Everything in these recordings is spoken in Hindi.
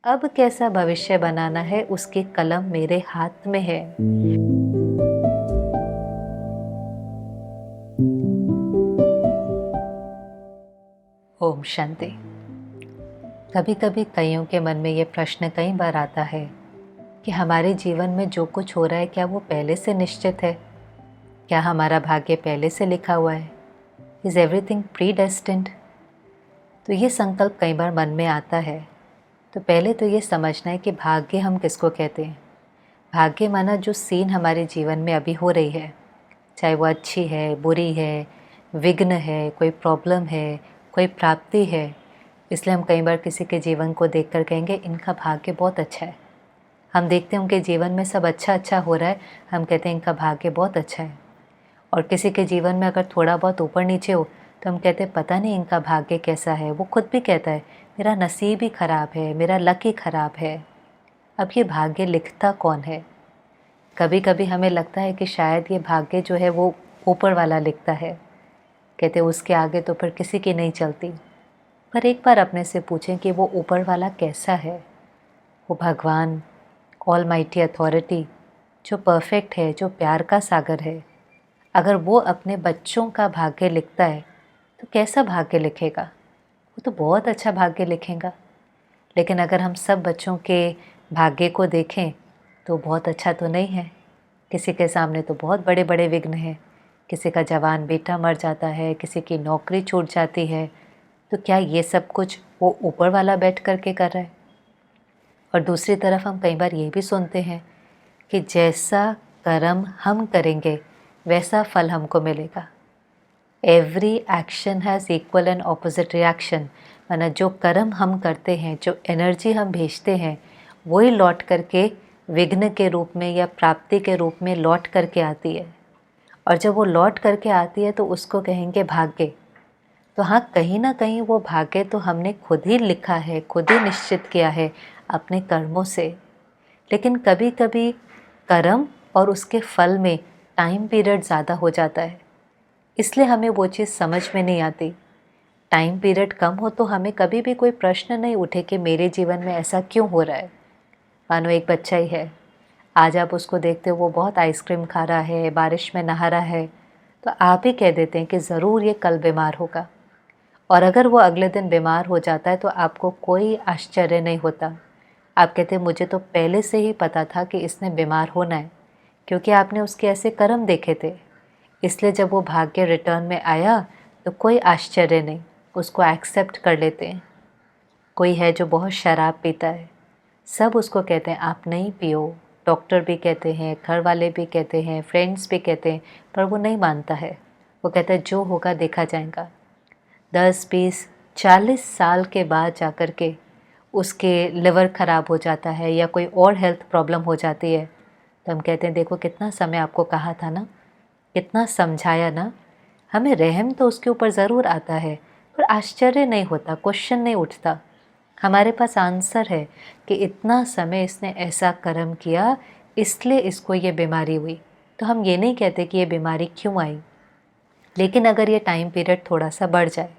अब कैसा भविष्य बनाना है उसकी कलम मेरे हाथ में है। ओम शांति। कभी कभी कईयों के मन में ये प्रश्न कई बार आता है कि हमारे जीवन में जो कुछ हो रहा है क्या वो पहले से निश्चित है? क्या हमारा भाग्य पहले से लिखा हुआ है? Is everything pre destined? तो ये संकल्प कई बार मन में आता है। तो पहले तो ये समझना है कि भाग्य हम किसको कहते हैं। भाग्य माना जो सीन हमारे जीवन में अभी हो रही है, चाहे वो अच्छी है, बुरी है, विघ्न है, कोई प्रॉब्लम है, कोई प्राप्ति है। इसलिए हम कई बार किसी के जीवन को देखकर कहेंगे इनका भाग्य बहुत अच्छा है। हम देखते हैं उनके जीवन में सब अच्छा अच्छा हो रहा है, हम कहते हैं इनका भाग्य बहुत अच्छा है। और किसी के जीवन में अगर थोड़ा बहुत ऊपर नीचे हो तो हम कहते हैं पता नहीं इनका भाग्य कैसा है। वो खुद भी कहता है मेरा नसीब ही ख़राब है, मेरा लक ही ख़राब है। अब ये भाग्य लिखता कौन है? कभी कभी हमें लगता है कि शायद ये भाग्य जो है वो ऊपर वाला लिखता है। कहते उसके आगे तो फिर किसी की नहीं चलती। पर एक बार अपने से पूछें कि वो ऊपर वाला कैसा है। वो भगवान, ऑलमाइटी अथॉरिटी, जो परफेक्ट है, जो प्यार का सागर है, अगर वो अपने बच्चों का भाग्य लिखता है तो कैसा भाग्य लिखेगा? वो तो बहुत अच्छा भाग्य लिखेगा। लेकिन अगर हम सब बच्चों के भाग्य को देखें तो बहुत अच्छा तो नहीं है। किसी के सामने तो बहुत बड़े बड़े विघ्न हैं। किसी का जवान बेटा मर जाता है, किसी की नौकरी छूट जाती है। तो क्या ये सब कुछ वो ऊपर वाला बैठ करके कर रहा है? और दूसरी तरफ हम कई बार ये भी सुनते हैं कि जैसा कर्म हम करेंगे वैसा फल हमको मिलेगा। Every action has equal and opposite reaction. माना जो कर्म हम करते हैं, जो एनर्जी हम भेजते हैं, वही लौट करके विघ्न के रूप में या प्राप्ति के रूप में लौट करके आती है। और जब वो लौट करके आती है तो उसको कहेंगे भाग्य। तो हाँ, कहीं ना कहीं वो भाग्य तो हमने खुद ही लिखा है, खुद ही निश्चित किया है अपने कर्मों से। लेकिन कभी कभी कर्म और उसके फल में टाइम पीरियड ज़्यादा हो जाता है, इसलिए हमें वो चीज़ समझ में नहीं आती। टाइम पीरियड कम हो तो हमें कभी भी कोई प्रश्न नहीं उठे कि मेरे जीवन में ऐसा क्यों हो रहा है। मानो एक बच्चा ही है, आज आप उसको देखते हो वो बहुत आइसक्रीम खा रहा है, बारिश में नहा रहा है, तो आप ही कह देते हैं कि ज़रूर ये कल बीमार होगा। और अगर वो अगले दिन बीमार हो जाता है तो आपको कोई आश्चर्य नहीं होता। आप कहते हैं मुझे तो पहले से ही पता था कि इसने बीमार होना है, क्योंकि आपने उसके ऐसे कर्म देखे थे। इसलिए जब वो भाग्य रिटर्न में आया तो कोई आश्चर्य नहीं, उसको एक्सेप्ट कर लेते हैं। कोई है जो बहुत शराब पीता है, सब उसको कहते हैं आप नहीं पियो। डॉक्टर भी कहते हैं, घर वाले भी कहते हैं, फ्रेंड्स भी कहते हैं, पर वो नहीं मानता है। वो कहता है जो होगा देखा जाएगा। 10, 20, 40 साल के बाद जाकर के उसके लिवर ख़राब हो जाता है या कोई और हेल्थ प्रॉब्लम हो जाती है, तो हम कहते हैं देखो कितना समय आपको कहा था ना, कितना समझाया ना। हमें रहम तो उसके ऊपर ज़रूर आता है, पर आश्चर्य नहीं होता, क्वेश्चन नहीं उठता। हमारे पास आंसर है कि इतना समय इसने ऐसा कर्म किया, इसलिए इसको ये बीमारी हुई। तो हम ये नहीं कहते कि ये बीमारी क्यों आई। लेकिन अगर ये टाइम पीरियड थोड़ा सा बढ़ जाए,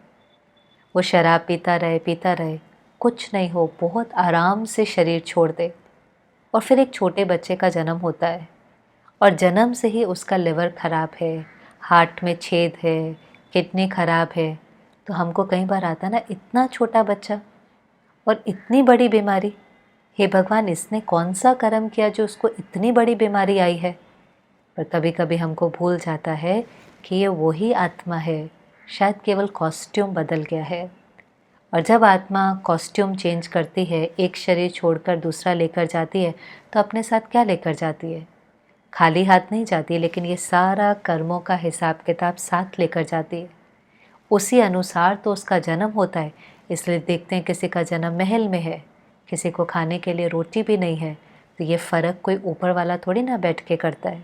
वो शराब पीता रहे, कुछ नहीं हो, बहुत आराम से शरीर छोड़ दे, और फिर एक छोटे बच्चे का जन्म होता है और जन्म से ही उसका लिवर ख़राब है, हार्ट में छेद है, किडनी ख़राब है, तो हमको कई बार आता ना इतना छोटा बच्चा और इतनी बड़ी बीमारी। हे भगवान, इसने कौन सा कर्म किया जो उसको इतनी बड़ी बीमारी आई है? पर कभी कभी हमको भूल जाता है कि ये वही आत्मा है, शायद केवल कॉस्ट्यूम बदल गया है। और जब आत्मा कॉस्ट्यूम चेंज करती है, एक शरीर छोड़कर दूसरा लेकर जाती है, तो अपने साथ क्या लेकर जाती है? खाली हाथ नहीं जाती, लेकिन ये सारा कर्मों का हिसाब किताब साथ लेकर जाती है। उसी अनुसार तो उसका जन्म होता है। इसलिए देखते हैं किसी का जन्म महल में है, किसी को खाने के लिए रोटी भी नहीं है। तो ये फ़र्क कोई ऊपर वाला थोड़ी ना बैठ के करता है,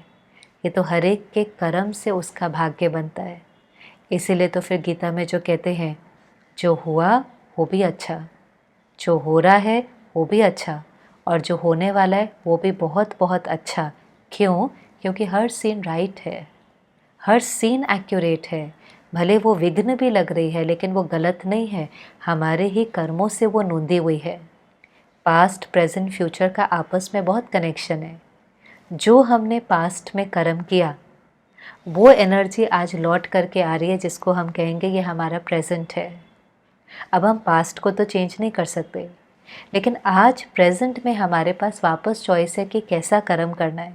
ये तो हर एक के कर्म से उसका भाग्य बनता है। इसीलिए तो फिर गीता में जो कहते हैं, जो हुआ वो भी अच्छा, जो हो रहा है वो भी अच्छा, और जो होने वाला है वो भी बहुत बहुत अच्छा। क्यों? क्योंकि हर सीन राइट है, हर सीन एक्यूरेट है। भले वो विघ्न भी लग रही है लेकिन वो गलत नहीं है, हमारे ही कर्मों से वो नूंदी हुई है। पास्ट, प्रेजेंट, फ्यूचर का आपस में बहुत कनेक्शन है। जो हमने पास्ट में कर्म किया वो एनर्जी आज लौट करके आ रही है, जिसको हम कहेंगे ये हमारा प्रेजेंट है। अब हम पास्ट को तो चेंज नहीं कर सकते, लेकिन आज प्रेजेंट में हमारे पास वापस चॉइस है कि कैसा कर्म करना है।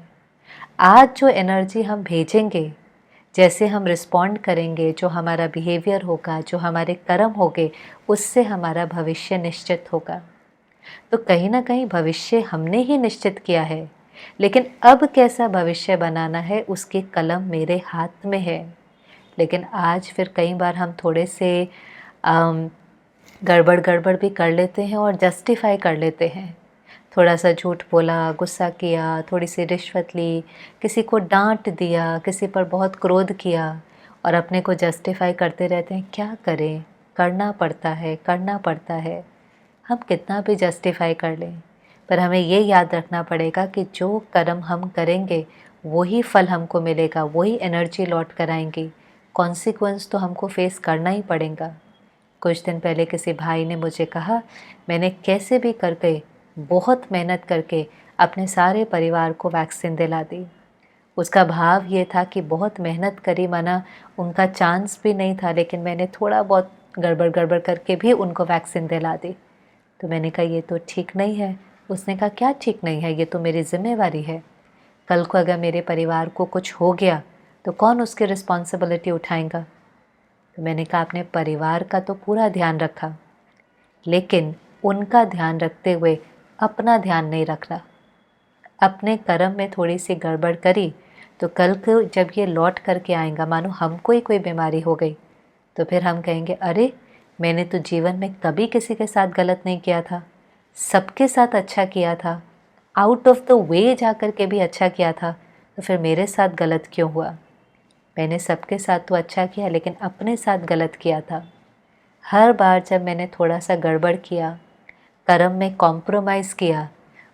आज जो एनर्जी हम भेजेंगे, जैसे हम रिस्पॉन्ड करेंगे, जो हमारा बिहेवियर होगा, जो हमारे कर्म होंगे, उससे हमारा भविष्य निश्चित होगा। तो कहीं ना कहीं भविष्य हमने ही निश्चित किया है, लेकिन अब कैसा भविष्य बनाना है उसकी कलम मेरे हाथ में है। लेकिन आज फिर कई बार हम थोड़े से गड़बड़ गड़बड़ भी कर लेते हैं और जस्टिफाई कर लेते हैं। थोड़ा सा झूठ बोला, गुस्सा किया, थोड़ी सी रिश्वत ली, किसी को डांट दिया, किसी पर बहुत क्रोध किया और अपने को जस्टिफाई करते रहते हैं। क्या करें, करना पड़ता है, करना पड़ता है। हम कितना भी जस्टिफाई कर लें, पर हमें ये याद रखना पड़ेगा कि जो कर्म हम करेंगे वही फल हमको मिलेगा, वही एनर्जी लौट कर आएंगी। कॉन्सिक्वेंस तो हमको फेस करना ही पड़ेगा। कुछ दिन पहले किसी भाई ने मुझे कहा, मैंने कैसे भी करके, बहुत मेहनत करके अपने सारे परिवार को वैक्सीन दिला दी। उसका भाव ये था कि बहुत मेहनत करी, माना उनका चांस भी नहीं था, लेकिन मैंने थोड़ा बहुत गड़बड़ गड़बड़ करके भी उनको वैक्सीन दिला दी। तो मैंने कहा ये तो ठीक नहीं है। उसने कहा क्या ठीक नहीं है, ये तो मेरी जिम्मेवारी है। कल को अगर मेरे परिवार को कुछ हो गया तो कौन उसकी रिस्पॉन्सिबिलिटी उठाएगा। तो मैंने कहा अपने परिवार का तो पूरा ध्यान रखा, लेकिन उनका ध्यान रखते हुए अपना ध्यान नहीं रखना। अपने कर्म में थोड़ी सी गड़बड़ करी तो कल को जब ये लौट करके आएगा, मानो हमको ही कोई बीमारी हो गई, तो फिर हम कहेंगे अरे मैंने तो जीवन में कभी किसी के साथ गलत नहीं किया था, सबके साथ अच्छा किया था, आउट ऑफ द वे जा कर के भी अच्छा किया था, तो फिर मेरे साथ गलत क्यों हुआ। मैंने सबके साथ तो अच्छा किया, लेकिन अपने साथ गलत किया था। हर बार जब मैंने थोड़ा सा गड़बड़ किया, कर्म में कॉम्प्रोमाइज़ किया,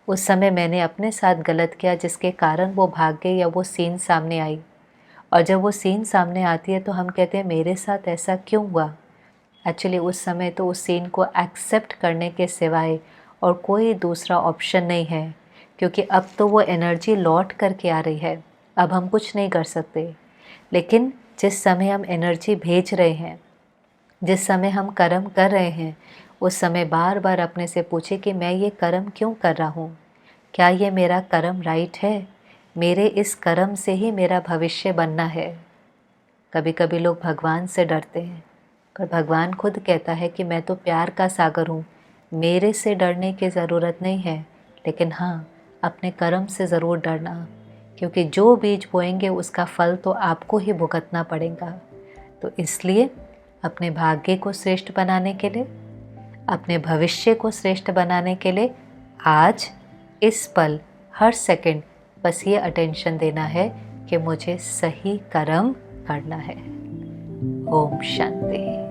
उस समय मैंने अपने साथ गलत किया, जिसके कारण वो भाग गई या वो सीन सामने आई। और जब वो सीन सामने आती है तो हम कहते हैं मेरे साथ ऐसा क्यों हुआ। एक्चुअली उस समय तो उस सीन को एक्सेप्ट करने के सिवाय और कोई दूसरा ऑप्शन नहीं है, क्योंकि अब तो वो एनर्जी लौट करके आ रही है, अब हम कुछ नहीं कर सकते। लेकिन जिस समय हम एनर्जी भेज रहे हैं, जिस समय हम कर्म कर रहे हैं, उस समय बार बार अपने से पूछे कि मैं ये कर्म क्यों कर रहा हूँ, क्या ये मेरा कर्म राइट है, मेरे इस कर्म से ही मेरा भविष्य बनना है। कभी कभी लोग भगवान से डरते हैं, पर भगवान खुद कहता है कि मैं तो प्यार का सागर हूँ, मेरे से डरने की ज़रूरत नहीं है, लेकिन हाँ अपने कर्म से ज़रूर डरना, क्योंकि जो बीज बोएंगे उसका फल तो आपको ही भुगतना पड़ेगा। तो इसलिए अपने भाग्य को श्रेष्ठ बनाने के लिए, अपने भविष्य को श्रेष्ठ बनाने के लिए आज इस पल हर सेकंड बस ये अटेंशन देना है कि मुझे सही कर्म करना है। ओम शांति।